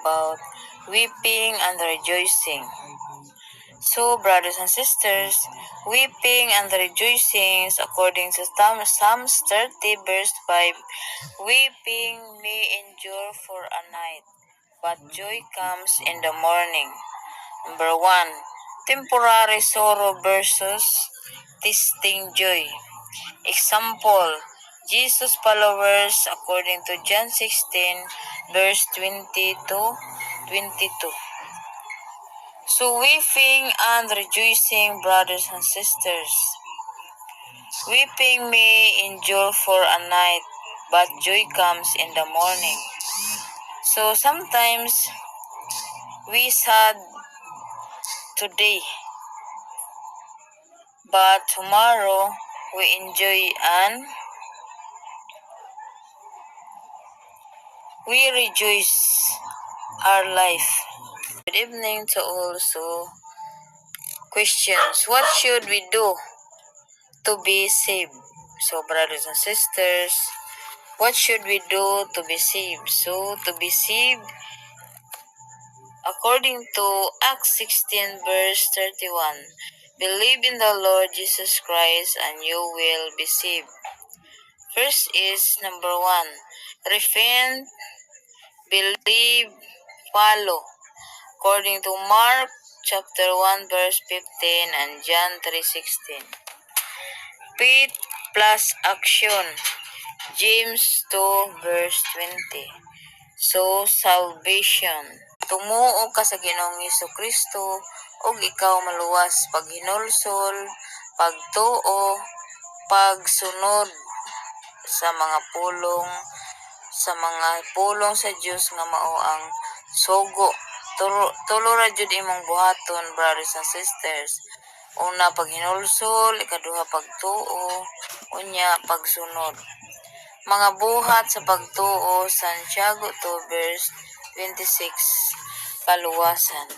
about weeping and rejoicing. So, brothers and sisters, weeping and rejoicing is according to Psalms 30 verse 5, weeping may endure for a night, but joy comes in the morning. Number 1, temporary sorrow versus tasting joy. Example, Jesus followers according to John 16 verse 20 to 22. So weeping and rejoicing, brothers and sisters. Weeping may endure for a night, but joy comes in the morning. So sometimes we sad today, but tomorrow we enjoy and we rejoice our life. Good evening to all. So, questions. What should we do to be saved? So, brothers and sisters, what should we do to be saved? So, to be saved, according to Acts 16 verse 31, believe in the Lord Jesus Christ and you will be saved. First is number 1, repent, believe, follow. According to Mark chapter 1 verse 15 and John 3:16. Faith plus action. James 2 verse 20. So, salvation. Tumuo ka sa Ginoong Hesukristo ug ikaw maluwas pag hinulsol, pagtuo, pagsunod sa mga pulong sa Dios nga mao ang sugo. Tulo ra jud imong buhaton, brothers and sisters. Una, paghinulsol, ikaduha, pagtuo, unya, pagsunod. Mga buhat sa pagtuo, Santiago 2 verse 26, kaluwasan.